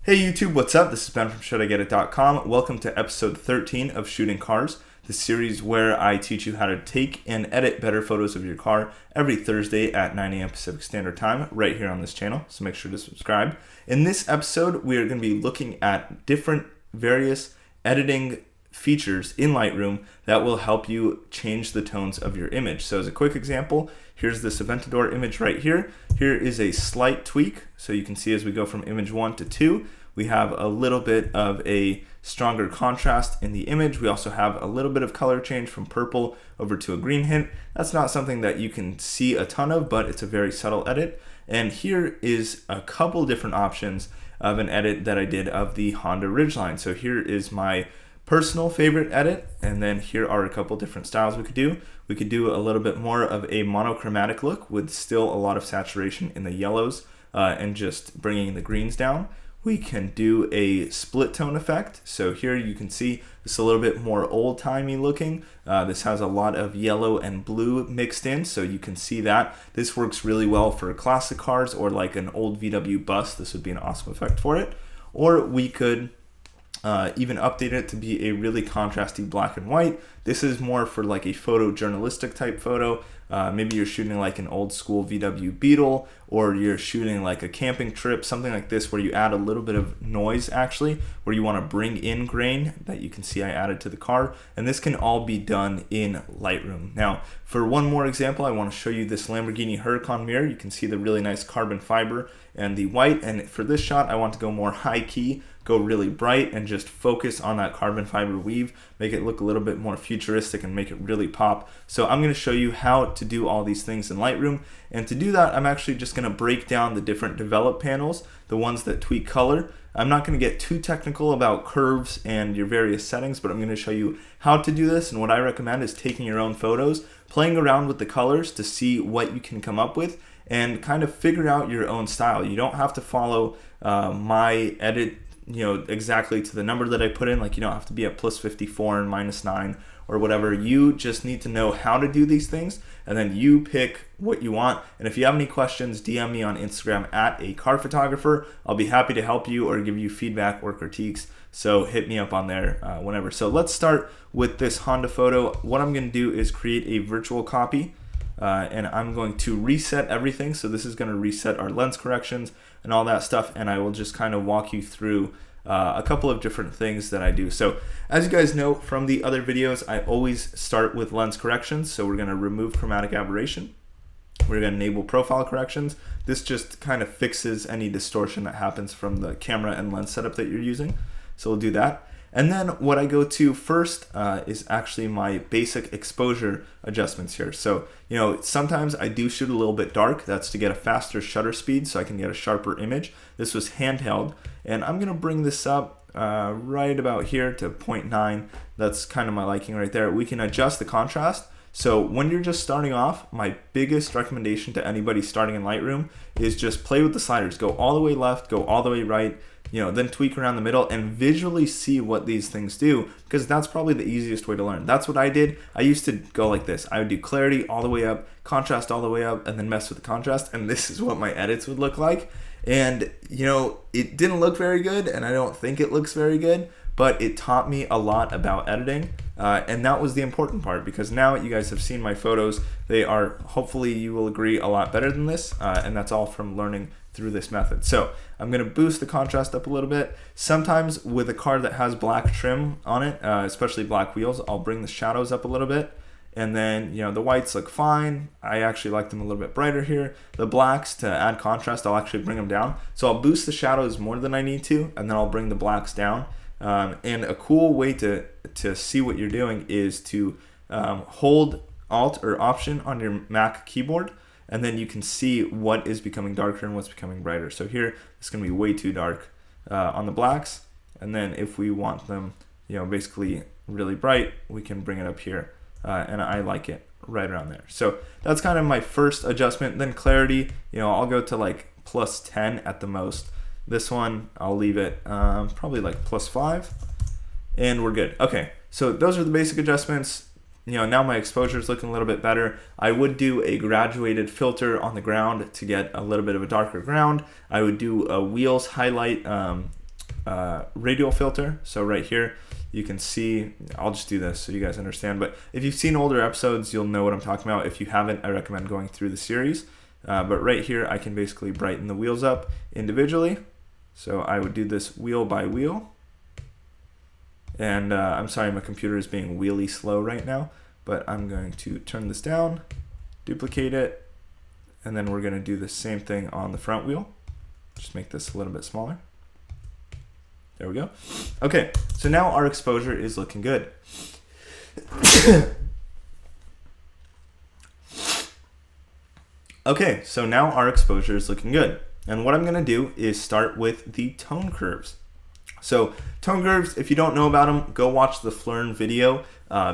Hey YouTube, what's up? This is Ben from ShouldIGetIt.com. Welcome to episode 13 of Shooting Cars, the series where I teach you how to take and edit better photos of your car every Thursday at 9 a.m. Pacific Standard Time right here on this channel, so make sure to subscribe. In this episode, we are going to be looking at different various editing features in Lightroom that will help you change the tones of your image. So as a quick example, here's this Aventador image right here. Here is a slight tweak. So you can see as we go from image 1 to 2, we have a little bit of a stronger contrast in the image. We also have a little bit of color change from purple over to a green hint. That's not something that you can see a ton of, but it's a very subtle edit. And here is a couple different options of an edit that I did of the Honda Ridgeline. So here is my personal favorite edit, and then here are a couple different styles we could do. We could do a little bit more of a monochromatic look with still a lot of saturation in the yellows and just bringing the greens down. We can do a split tone effect. So here you can see it's a little bit more old-timey looking. This has a lot of yellow and blue mixed in, so you can see that. This works really well for classic cars or like an old VW bus. This would be an awesome effect for it. Or we could even update it to be a really contrasty black and white. This is more for like a photojournalistic type photo. Maybe you're shooting like an old school VW Beetle, or you're shooting like a camping trip, something like this where you add a little bit of noise actually, where you want to bring in grain that you can see I added to the car. And this can all be done in Lightroom. Now, for one more example, I want to show you this Lamborghini Huracan mirror. You can see the really nice carbon fiber and the white. And for this shot, I want to go more high key, go really bright, and just focus on that carbon fiber weave, make it look a little bit more futuristic and make it really pop. So I'm going to show you how to do all these things in Lightroom. And to do that, I'm actually just going to break down the different develop panels, the ones that tweak color. I'm not going to get too technical about curves and your various settings, but I'm going to show you how to do this. And what I recommend is taking your own photos, playing around with the colors to see what you can come up with, and kind of figure out your own style. You don't have to follow my edit exactly to the number that I put in. Like, you don't have to be at plus 54 and minus 9 or whatever. You just need to know how to do these things, and then you pick what you want. And if you have any questions, DM me on Instagram at a car photographer. I'll be happy to help you or give you feedback or critiques. So hit me up on there whenever. So let's start with this Honda photo. What I'm going to do is create a virtual copy. And I'm going to reset everything. So this is going to reset our lens corrections and all that stuff. And I will just kind of walk you through a couple of different things that I do. So as you guys know from the other videos, I always start with lens corrections. So we're going to remove chromatic aberration. We're going to enable profile corrections. This just kind of fixes any distortion that happens from the camera and lens setup that you're using. So we'll do that. And then what I go to first is actually my basic exposure adjustments here. So, sometimes I do shoot a little bit dark. That's to get a faster shutter speed so I can get a sharper image. This was handheld, and I'm going to bring this up right about here to 0.9. That's kind of my liking right there. We can adjust the contrast. So when you're just starting off, my biggest recommendation to anybody starting in Lightroom is just play with the sliders. Go all the way left, go all the way right, then tweak around the middle and visually see what these things do, because that's probably the easiest way to learn. That's what I did. I used to go like this. I would do clarity all the way up, contrast all the way up, and then mess with the contrast, and this is what my edits would look like. And, it didn't look very good, and I don't think it looks very good, but it taught me a lot about editing, and that was the important part, because now you guys have seen my photos. They are, hopefully you will agree, a lot better than this, and that's all from learning through this method. So I'm going to boost the contrast up a little bit. Sometimes with a car that has black trim on it, especially black wheels, I'll bring the shadows up a little bit. And then, the whites look fine. I actually like them a little bit brighter here. The blacks, to add contrast, I'll actually bring them down. So I'll boost the shadows more than I need to, and then I'll bring the blacks down. And a cool way to see what you're doing is to hold Alt or Option on your Mac keyboard, and then you can see what is becoming darker and what's becoming brighter. So here, it's going to be way too dark on the blacks. And then if we want them, basically really bright, we can bring it up here. And I like it right around there. So that's kind of my first adjustment. Then clarity, I'll go to like plus 10 at the most. This one, I'll leave it probably like plus 5. And we're good. Okay, so those are the basic adjustments. Now my exposure is looking a little bit better. I would do a graduated filter on the ground to get a little bit of a darker ground. I would do a wheels highlight radial filter. So right here, you can see, I'll just do this so you guys understand, but if you've seen older episodes, you'll know what I'm talking about. If you haven't, I recommend going through the series. But right here, I can basically brighten the wheels up individually. So I would do this wheel by wheel. And I'm sorry, my computer is being wheelie slow right now, but I'm going to turn this down, duplicate it, and then we're going to do the same thing on the front wheel. Just make this a little bit smaller. There we go. Okay, so now our exposure is looking good. Okay, so now our exposure is looking good. And what I'm going to do is start with the tone curves. So tone curves, if you don't know about them, go watch the Flern video.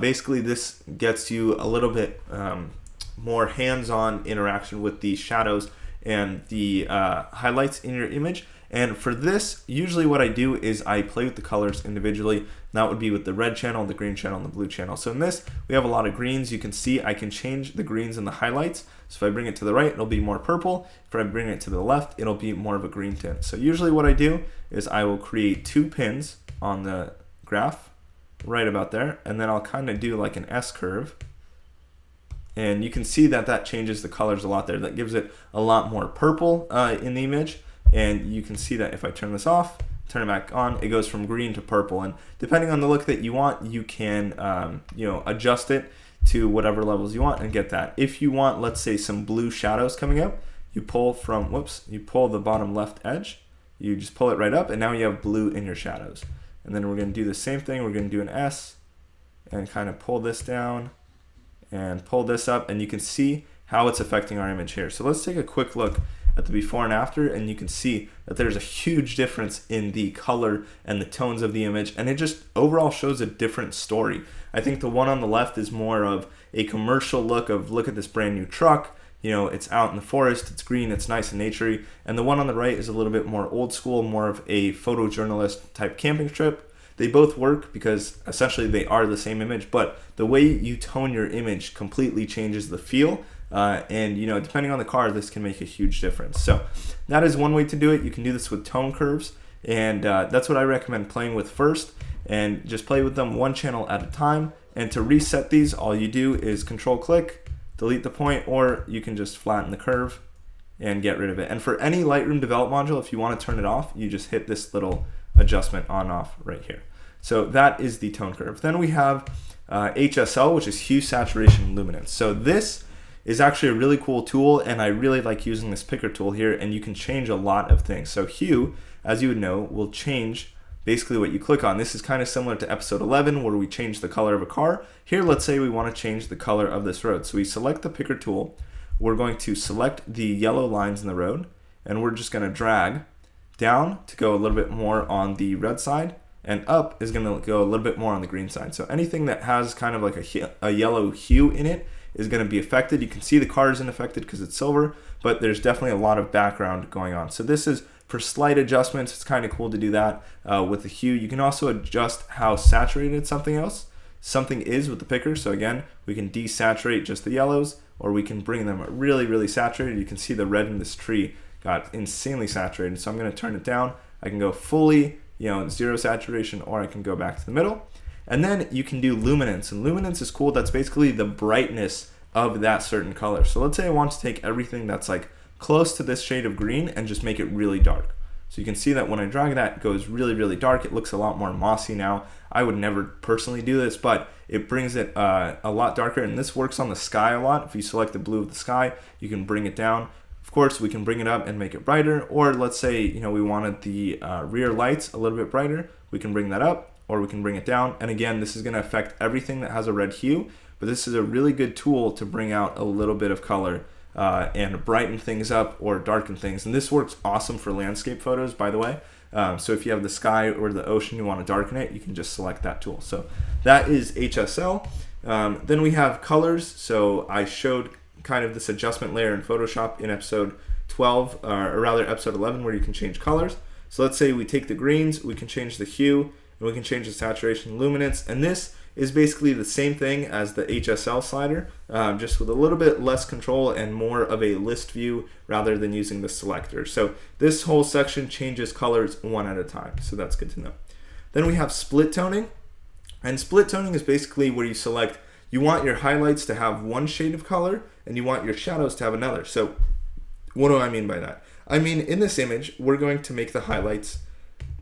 Basically, this gets you a little bit more hands-on interaction with the shadows and the highlights in your image. And for this, usually what I do is I play with the colors individually. And that would be with the red channel, the green channel, and the blue channel. So in this, we have a lot of greens. You can see I can change the greens and the highlights. So if I bring it to the right, it'll be more purple. If I bring it to the left, it'll be more of a green tint. So usually what I do is I will create 2 pins on the graph right about there. And then I'll kind of do like an S curve. And you can see that that changes the colors a lot there. That gives it a lot more purple in the image. And you can see that if I turn this off, turn it back on, it goes from green to purple. And depending on the look that you want, you can adjust it to whatever levels you want and get that. If you want, let's say, some blue shadows coming up, you pull the bottom left edge, you just pull it right up, and now you have blue in your shadows. And then we're going to do the same thing. We're going to do an S and kind of pull this down and pull this up, and you can see how it's affecting our image here. So let's take a quick look at the before and after, and you can see that there's a huge difference in the color and the tones of the image, and it just overall shows a different story. I think the one on the left is more of a commercial look of, look at this brand new truck, it's out in the forest, it's green, it's nice and naturey, and the one on the right is a little bit more old school, more of a photojournalist type camping trip. They both work because essentially they are the same image, but the way you tone your image completely changes the feel. And depending on the car, this can make a huge difference. So that is one way to do it. You can do this with tone curves, and that's what I recommend playing with first, and just play with them one channel at a time. And to reset these, all you do is control click, delete the point, or you can just flatten the curve and get rid of it. And for any Lightroom Develop module, if you want to turn it off, you just hit this little adjustment on off right here. So that is the tone curve. Then we have HSL, which is hue, saturation, and luminance. So this is actually a really cool tool, and I really like using this picker tool here, and you can change a lot of things. So hue, as you would know, will change basically what you click on. This is kind of similar to episode 11 where we change the color of a car. Here, let's say we want to change the color of this road. So we select the picker tool, we're going to select the yellow lines in the road, and we're just going to drag down to go a little bit more on the red side, and up is going to go a little bit more on the green side. So anything that has kind of like a yellow hue in it is going to be affected. You can see the car isn't affected because it's silver, but there's definitely a lot of background going on. So this is for slight adjustments. It's kind of cool to do that with the hue. You can also adjust how saturated something is with the picker. So again, we can desaturate just the yellows, or we can bring them really, really saturated. You can see the red in this tree got insanely saturated. So I'm going to turn it down. I can go fully, zero saturation, or I can go back to the middle. And then you can do luminance, and luminance is cool. That's basically the brightness of that certain color. So let's say I want to take everything that's like close to this shade of green and just make it really dark. So you can see that when I drag that, it goes really, really dark. It looks a lot more mossy now. I would never personally do this, but it brings it a lot darker, and this works on the sky a lot. If you select the blue of the sky, you can bring it down. Of course, we can bring it up and make it brighter, or let's say we wanted the rear lights a little bit brighter. We can bring that up, or we can bring it down. And again, this is going to affect everything that has a red hue, but this is a really good tool to bring out a little bit of color and brighten things up or darken things. And this works awesome for landscape photos, by the way. So if you have the sky or the ocean, you want to darken it, you can just select that tool. So that is HSL. Then we have colors. So I showed kind of this adjustment layer in Photoshop in episode 12, or rather episode 11, where you can change colors. So let's say we take the greens, we can change the hue, and we can change the saturation, luminance, and this is basically the same thing as the HSL slider, just with a little bit less control and more of a list view rather than using the selector. So this whole section changes colors one at a time, so that's good to know. Then we have split toning, and split toning is basically where you select, you want your highlights to have one shade of color and you want your shadows to have another. So what do I mean by that? I mean, in this image, we're going to make the highlights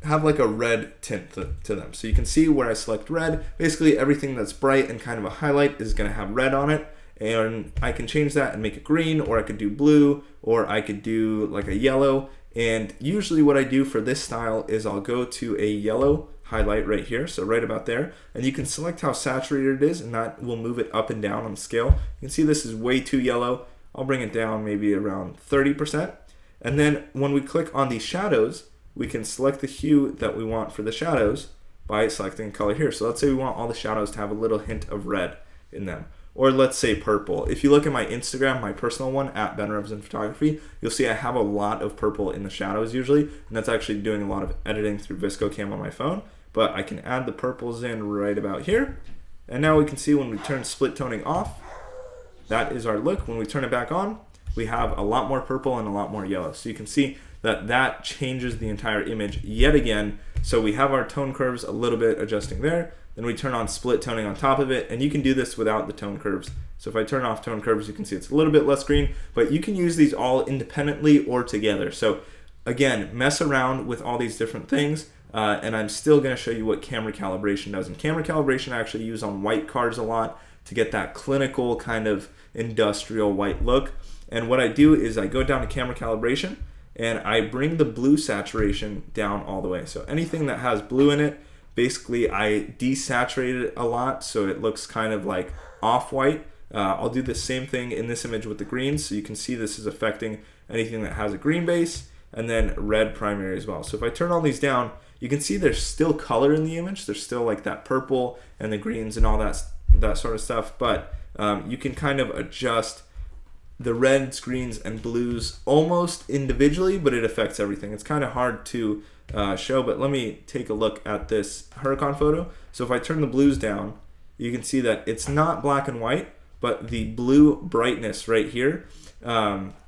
have like a red tint to them. So you can see where I select red, basically everything that's bright and kind of a highlight is gonna have red on it. And I can change that and make it green, or I could do blue, or I could do like a yellow. And usually what I do for this style is I'll go to a yellow highlight right here, so right about there, and you can select how saturated it is, and that will move it up and down on the scale. You can see this is way too yellow. I'll bring it down maybe around 30%. And then when we click on these shadows, we can select the hue that we want for the shadows by selecting color here. So let's say we want all the shadows to have a little hint of red in them. Or let's say purple. If you look at my Instagram, my personal one, @BenRevsInPhotography, you'll see I have a lot of purple in the shadows usually, and that's actually doing a lot of editing through ViscoCam on my phone. But I can add the purples in right about here. And now we can see when we turn split toning off, that is our look. When we turn it back on, we have a lot more purple and a lot more yellow. So you can see that changes the entire image yet again. So we have our tone curves a little bit adjusting there. Then we turn on split toning on top of it, and you can do this without the tone curves. So if I turn off tone curves, you can see it's a little bit less green, but you can use these all independently or together. So again, mess around with all these different things, and I'm still gonna show you what camera calibration does. And camera calibration I actually use on white cars a lot to get that clinical kind of industrial white look. And what I do is I go down to camera calibration, and I bring the blue saturation down all the way. So anything that has blue in it, basically I desaturate it a lot so it looks kind of like off-white. I'll do the same thing in this image with the greens, so you can see this is affecting anything that has a green base, and then red primary as well. So if I turn all these down, you can see there's still color in the image. There's still like that purple and the greens and all that sort of stuff, but you can kind of adjust the reds, greens, and blues almost individually, but it affects everything. It's kind of hard to show, but let me take a look at this Huracan photo. So if I turn the blues down, you can see that it's not black and white, but the blue brightness right here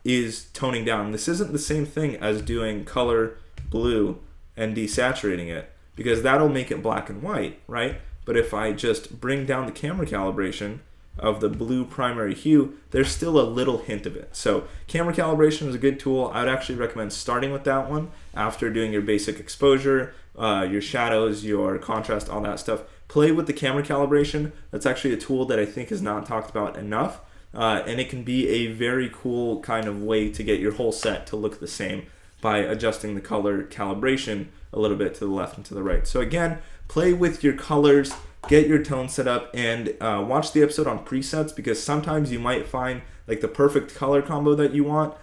is toning down. This isn't the same thing as doing color blue and desaturating it, because that'll make it black and white, right? But if I just bring down the camera calibration of the blue primary hue, there's still a little hint of it. So camera calibration is a good tool. I'd actually recommend starting with that one after doing your basic exposure, your shadows, your contrast, all that stuff. Play with the camera calibration. That's actually a tool that I think is not talked about enough, and it can be a very cool kind of way to get your whole set to look the same by adjusting the color calibration a little bit to the left and to the right. So again, play with your colors, get your tone set up, and watch the episode on presets, because sometimes you might find like the perfect color combo that you want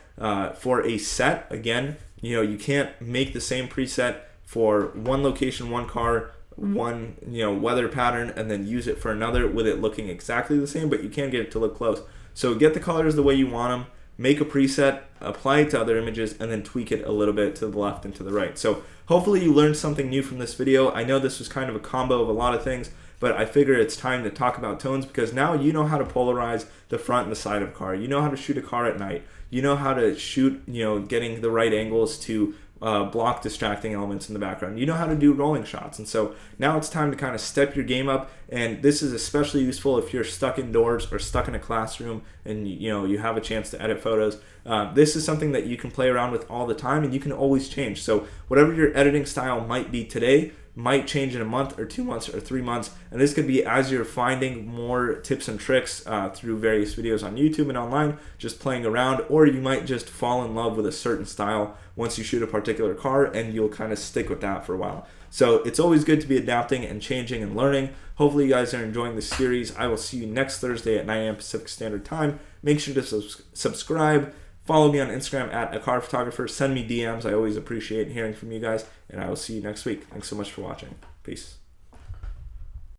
for a set. Again, you know, you can't make the same preset for one location, one car, one weather pattern, and then use it for another with it looking exactly the same, but you can get it to look close. So get the colors the way you want them, make a preset, apply it to other images, and then tweak it a little bit to the left and to the right. So hopefully you learned something new from this video. I know this was kind of a combo of a lot of things, but I figure it's time to talk about tones, because now you know how to polarize the front and the side of a car. You know how to shoot a car at night. You know how to shoot, getting the right angles to block distracting elements in the background. You know how to do rolling shots. And so now it's time to kind of step your game up. And this is especially useful if you're stuck indoors or stuck in a classroom and you have a chance to edit photos. This is something that you can play around with all the time, and you can always change. So whatever your editing style might be today might change in a month or 2 months or 3 months, and this could be as you're finding more tips and tricks through various videos on YouTube and online, just playing around, or you might just fall in love with a certain style once you shoot a particular car, and you'll kind of stick with that for a while. So it's always good to be adapting and changing and learning. Hopefully you guys are enjoying this series. I will see you next Thursday at 9 a.m. Pacific Standard Time. Make sure to subscribe. Follow me on Instagram @acarphotographer. Send me DMs. I always appreciate hearing from you guys, and I will see you next week. Thanks so much for watching. Peace.